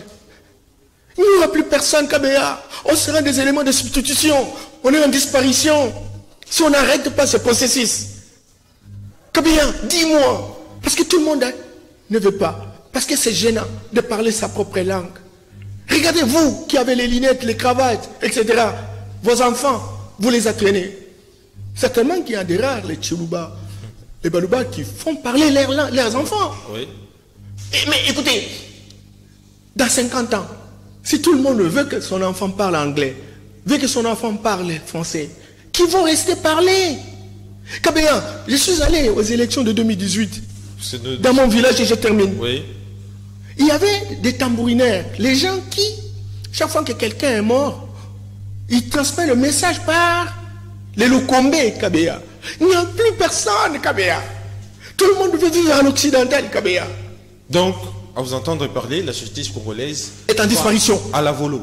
Il n'y aura plus personne, Kabeya. On sera des éléments de substitution. On est en disparition. Si on n'arrête pas ce processus. Kabeya, dis-moi. Parce que tout le monde ne veut pas. Parce que c'est gênant de parler sa propre langue. Regardez vous qui avez les lunettes, les cravates, etc. Vos enfants, vous les entraînez. Certainement qu'il y a des rares, les Tchilouba, les Balouba qui font parler leurs enfants. Oui. Mais écoutez, dans 50 ans, si tout le monde veut que son enfant parle anglais, veut que son enfant parle français, qui vont rester parler? Kabeya, je suis allé aux élections de 2018. Dans mon village, et je termine. Oui. Il y avait des tambourinaires. Les gens qui, chaque fois que quelqu'un est mort, ils transmettent le message par les Lokombé, Kabea. Il n'y a plus personne, Kabea. Tout le monde veut vivre en occidental, Kabea. Donc, à vous entendre parler, la société congolaise est en disparition. À la volo.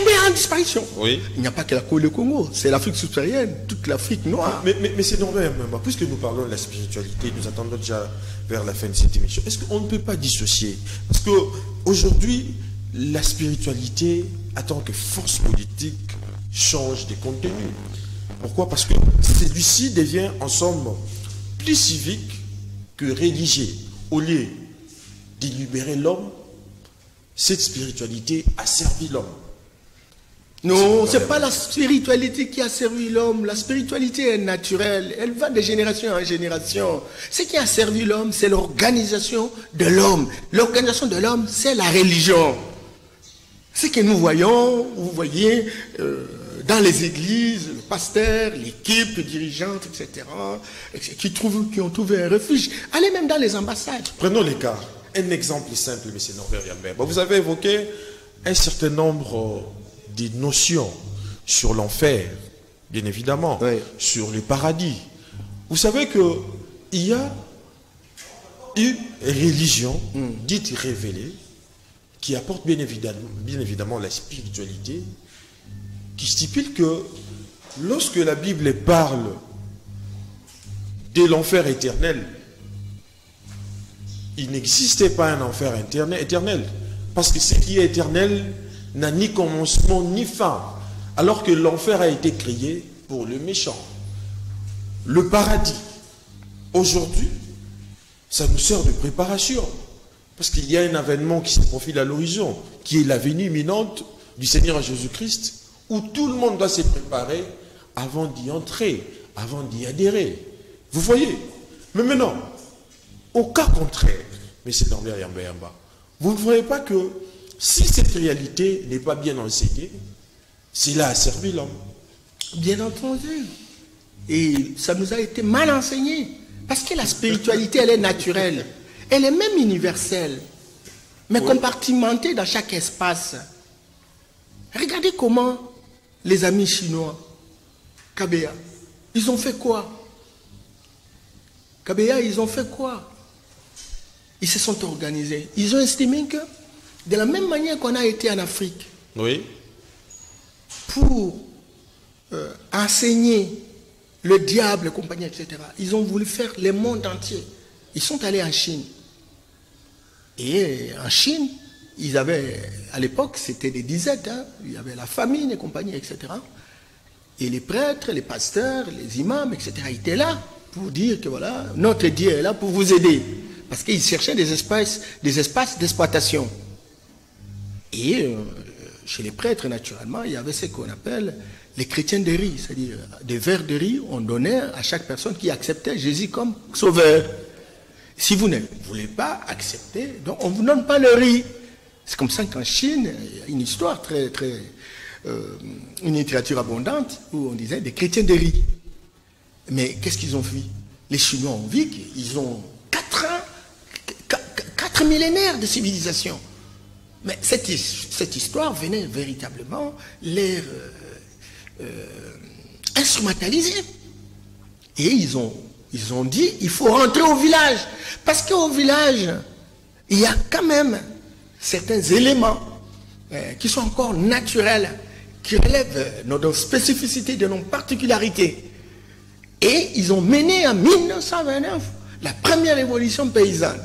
Mais en disparition. Oui. Il n'y a pas que le Congo, c'est l'Afrique subsaharienne, toute l'Afrique noire. Mais c'est normal, puisque nous parlons de la spiritualité, nous attendons déjà vers la fin de cette émission. Est-ce qu'on ne peut pas dissocier? Parce qu'aujourd'hui, la spiritualité, en tant que force politique, change des contenus. Pourquoi? Parce que celui-ci devient en somme plus civique que religieux. Au lieu de libérer l'homme, cette spiritualité a servi l'homme. Non, ce n'est pas la spiritualité qui a servi l'homme. La spiritualité est naturelle. Elle va de génération en génération. Ce qui a servi l'homme, c'est l'organisation de l'homme. L'organisation de l'homme, c'est la religion. Ce que nous voyons, vous voyez, dans les églises, le pasteur, l'équipe dirigeante, etc., qui ont trouvé un refuge. Allez même dans les ambassades. Prenons les cas. Un exemple simple, M. Norbert Yambert. Vous avez évoqué un certain nombre de notions sur l'enfer, bien évidemment, oui, sur le paradis. Vous savez qu'il y a une religion dite révélée qui apporte bien évidemment la spiritualité, qui stipule que lorsque la Bible parle de l'enfer éternel, il n'existait pas un enfer éternel. Parce que ce qui est éternel n'a ni commencement ni fin. Alors que l'enfer a été créé pour le méchant. Le paradis, aujourd'hui, ça nous sert de préparation. Parce qu'il y a un événement qui se profile à l'horizon, qui est la venue imminente du Seigneur Jésus-Christ, où tout le monde doit se préparer avant d'y entrer, avant d'y adhérer. Vous voyez? Mais maintenant, au cas contraire, M. Norbert Yambert, vous ne voyez pas que si cette réalité n'est pas bien enseignée, cela a servi l'homme. Bien entendu. Et ça nous a été mal enseigné. Parce que la spiritualité, elle est naturelle. Elle est même universelle. Mais oui, compartimentée dans chaque espace. Regardez comment les amis chinois, Kabea, ils ont fait quoi? Kabea, ils ont fait quoi? Ils se sont organisés. Ils ont estimé que, de la même manière qu'on a été en Afrique, oui, pour enseigner le diable, compagnie, etc., ils ont voulu faire le monde entier. Ils sont allés en Chine. Et en Chine, ils avaient, à l'époque, c'était des disettes, hein, il y avait la famine et compagnie, etc. Et les prêtres, les pasteurs, les imams, etc., étaient là pour dire que voilà, notre Dieu est là pour vous aider. Parce qu'ils cherchaient des espaces d'exploitation. Et chez les prêtres, naturellement, il y avait ce qu'on appelle les chrétiens de riz, c'est-à-dire des verres de riz, on donnait à chaque personne qui acceptait Jésus comme sauveur. Si vous ne voulez pas accepter, donc on ne vous donne pas le riz. C'est comme ça qu'en Chine, il y a une histoire une littérature abondante où on disait des chrétiens de riz. Mais qu'est-ce qu'ils ont fait? Les Chinois ont vu qu'ils ont 4 millénaires de civilisation. Mais cette histoire venait véritablement les instrumentaliser. Et ils ont dit, il faut rentrer au village. Parce qu'au village, il y a quand même certains éléments qui sont encore naturels, qui relèvent de nos spécificités, de nos particularités. Et ils ont mené en 1929 la première révolution paysanne.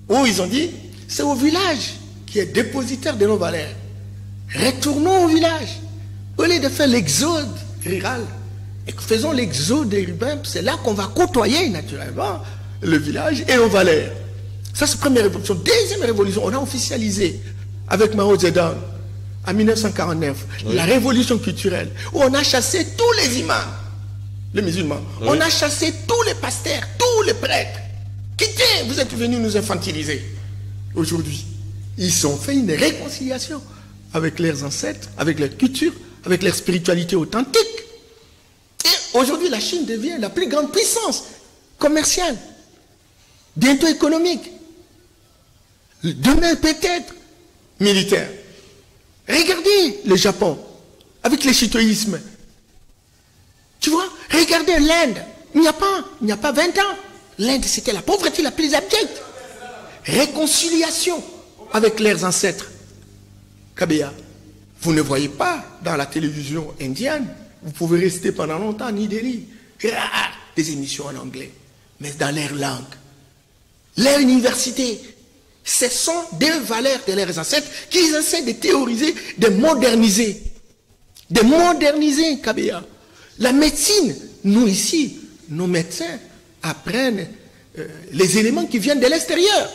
Où ils ont dit, c'est au village qui est dépositaire de nos valeurs. Retournons au village. Au lieu de faire l'exode rural, et faisons l'exode urbain, c'est là qu'on va côtoyer naturellement le village et nos valeurs. Ça, c'est la première révolution. Deuxième révolution, on a officialisé avec Mao Zedong en 1949 oui, la révolution culturelle, où on a chassé tous les imams, les musulmans. Oui. On a chassé tous les pasteurs, tous les prêtres. Quittez, vous êtes venus nous infantiliser. Aujourd'hui, ils ont fait une réconciliation avec leurs ancêtres, avec leur culture, avec leur spiritualité authentique. Et aujourd'hui, la Chine devient la plus grande puissance commerciale bientôt économique, demain peut-être militaire. Regardez le Japon, avec le chitoïsme. Tu vois, regardez l'Inde. Il n'y a pas 20 ans. L'Inde, c'était la pauvreté la plus abjecte. Réconciliation avec leurs ancêtres. Kabea, vous ne voyez pas dans la télévision indienne, vous pouvez rester pendant longtemps ni Delhi, des émissions en anglais, mais dans leur langue. Leur université, ce sont des valeurs de leurs ancêtres qu'ils essaient de théoriser, de moderniser. De moderniser, Kabea. La médecine, nous ici, nos médecins apprennent les éléments qui viennent de l'extérieur.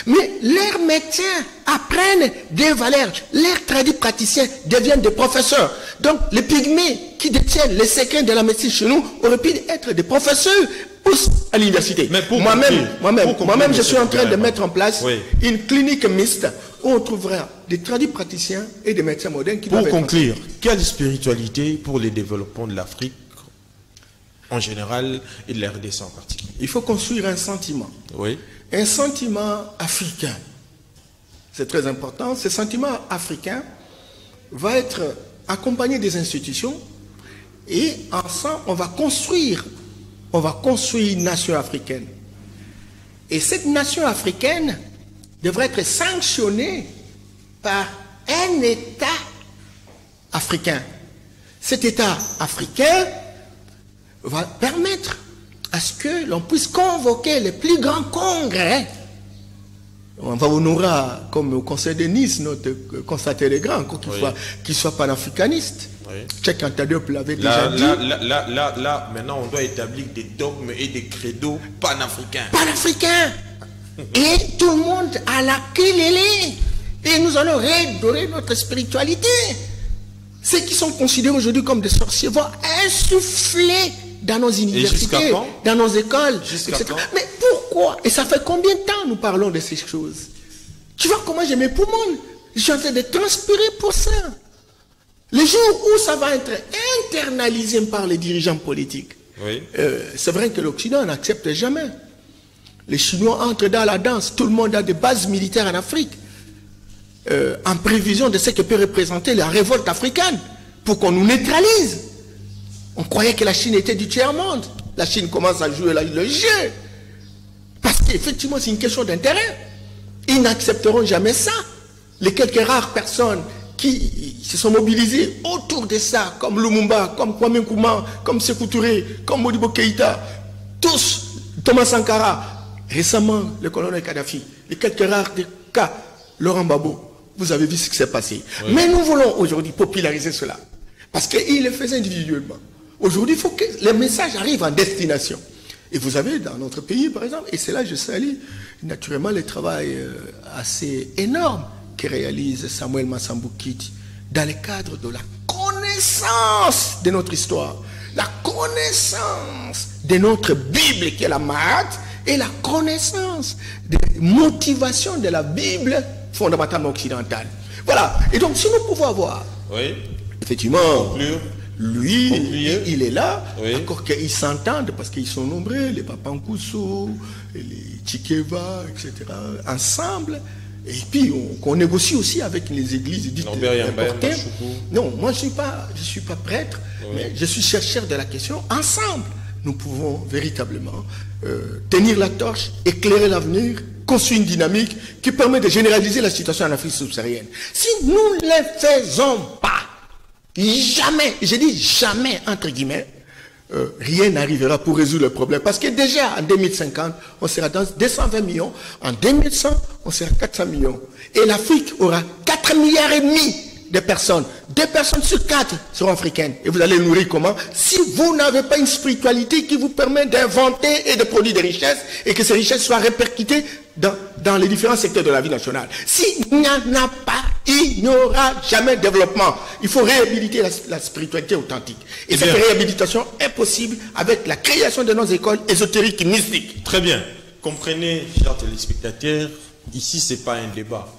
Mais leurs médecins apprennent des valeurs. Leurs tradipraticiens deviennent des professeurs. Donc, les pygmées qui détiennent les secrets de la médecine chez nous auraient pu être des professeurs à l'université. Moi-même, je suis en train de mettre en place une clinique mixte où on trouvera des tradipraticiens et des médecins modernes qui doivent être... Pour conclure, quelle spiritualité pour le développement de l'Afrique en général et de la RDC en particulier? Il faut construire un sentiment. Oui. Un sentiment africain. C'est très important. Ce sentiment africain va être accompagné des institutions et ensemble, on va construire une nation africaine. Et cette nation africaine devrait être sanctionnée par un État africain. Cet État africain va permettre à ce que l'on puisse convoquer les plus grands congrès. On va honorer, comme au Conseil de Nice, notre constaté les grands, qu'il soit panafricaniste. Cheikh Anta Diop l'avait déjà dit. Là, maintenant, on doit établir des dogmes et des credos panafricains. Panafricains. Et tout le monde à la kilélé. Et nous allons redorer notre spiritualité. Ceux qui sont considérés aujourd'hui comme des sorciers vont insuffler dans nos universités, dans nos écoles, etc. Mais pourquoi? Et ça fait combien de temps nous parlons de ces choses? Tu vois comment je m'époumonne? Je suis en train de transpirer pour ça. Le jour où ça va être internalisé par les dirigeants politiques, c'est vrai que l'Occident n'accepte jamais. Les Chinois entrent dans la danse, tout le monde a des bases militaires en Afrique, en prévision de ce que peut représenter la révolte africaine, pour qu'on nous neutralise. On croyait que la Chine était du tiers-monde. La Chine commence à jouer le jeu. Parce qu'effectivement, c'est une question d'intérêt. Ils n'accepteront jamais ça. Les quelques rares personnes qui se sont mobilisées autour de ça, comme Lumumba, comme Kwame Nkrumah, comme Sékou Touré, comme Modibo Keïta, tous, Thomas Sankara, récemment le colonel Kadhafi, les quelques rares cas, Laurent Gbagbo, vous avez vu ce qui s'est passé. Mais nous voulons aujourd'hui populariser cela. Parce qu'il le faisait individuellement. Aujourd'hui, il faut que les messages arrivent en destination. Et vous avez dans notre pays, par exemple, et c'est là que je salue naturellement le travail assez énorme que réalise Samuel Massamboukiti dans le cadre de la connaissance de notre histoire, la connaissance de notre Bible qui est la Mahat, et la connaissance des motivations de la Bible fondamentalement occidentale. Voilà. Et donc, si nous pouvons avoir, effectivement, lui, il est là, encore qu'ils s'entendent, parce qu'ils sont nombreux, les Papankousso, les Tchikeva, etc., ensemble, et puis qu'on négocie aussi avec les églises dites importantes. Non, moi je suis pas prêtre, mais je suis chercheur de la question. Ensemble, nous pouvons véritablement tenir la torche, éclairer l'avenir, construire une dynamique qui permet de généraliser la situation en Afrique subsaharienne. Si nous ne le faisons pas, jamais, je dis jamais, entre guillemets, rien n'arrivera pour résoudre le problème. Parce que déjà, en 2050, on sera dans 220 millions. En 2100, on sera 400 millions. Et l'Afrique aura 4 milliards et demi de personnes. 2 personnes sur 4 seront africaines. Et vous allez nourrir comment? Si vous n'avez pas une spiritualité qui vous permet d'inventer et de produire des richesses, et que ces richesses soient répercutées dans les différents secteurs de la vie nationale. S'il n'y en a pas, il n'y aura jamais de développement. Il faut réhabiliter la spiritualité authentique. Et cette réhabilitation est possible avec la création de nos écoles ésotériques et mystiques. Très bien. Comprenez, chers téléspectateurs, ici, ce n'est pas un débat.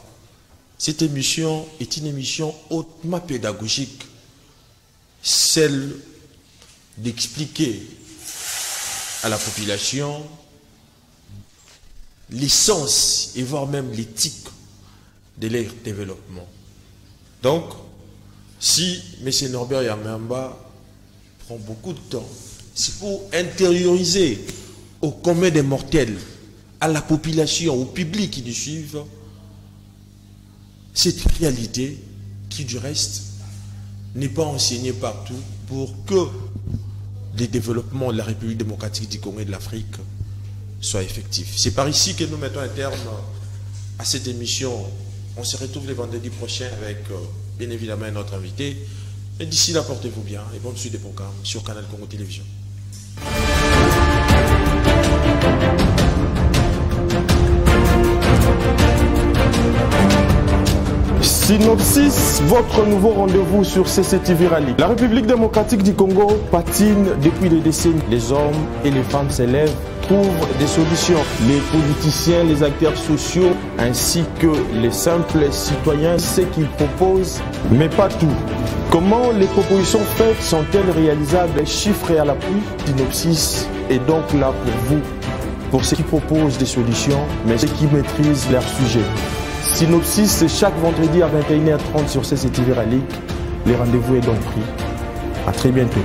Cette émission est une émission hautement pédagogique. Celle d'expliquer à la population l'essence et voire même l'éthique de leur développement. Donc, si M. Norbert Yamamba prend beaucoup de temps, c'est pour intérioriser au commun des mortels, à la population, au public qui nous suivent, cette réalité qui, du reste, n'est pas enseignée partout pour que le développement de la République démocratique du Congo et de l'Afrique soit effectif. C'est par ici que nous mettons un terme à cette émission. On se retrouve le vendredi prochain avec, bien évidemment, notre invité. Et d'ici là, portez-vous bien et bonne suite des programmes sur Canal Congo Télévision. Synopsis, votre nouveau rendez-vous sur CCTV Rally. La République démocratique du Congo patine depuis des décennies. Les hommes et les femmes s'élèvent, trouvent des solutions. Les politiciens, les acteurs sociaux, ainsi que les simples citoyens, ce qu'ils proposent, mais pas tout. Comment les propositions faites sont-elles réalisables, chiffrées à l'appui? Synopsis est donc là pour vous, pour ceux qui proposent des solutions, mais ceux qui maîtrisent leur sujet. Synopsis, c'est chaque vendredi à 21h30 sur CCTV Rally. Les rendez-vous est donc pris. À très bientôt.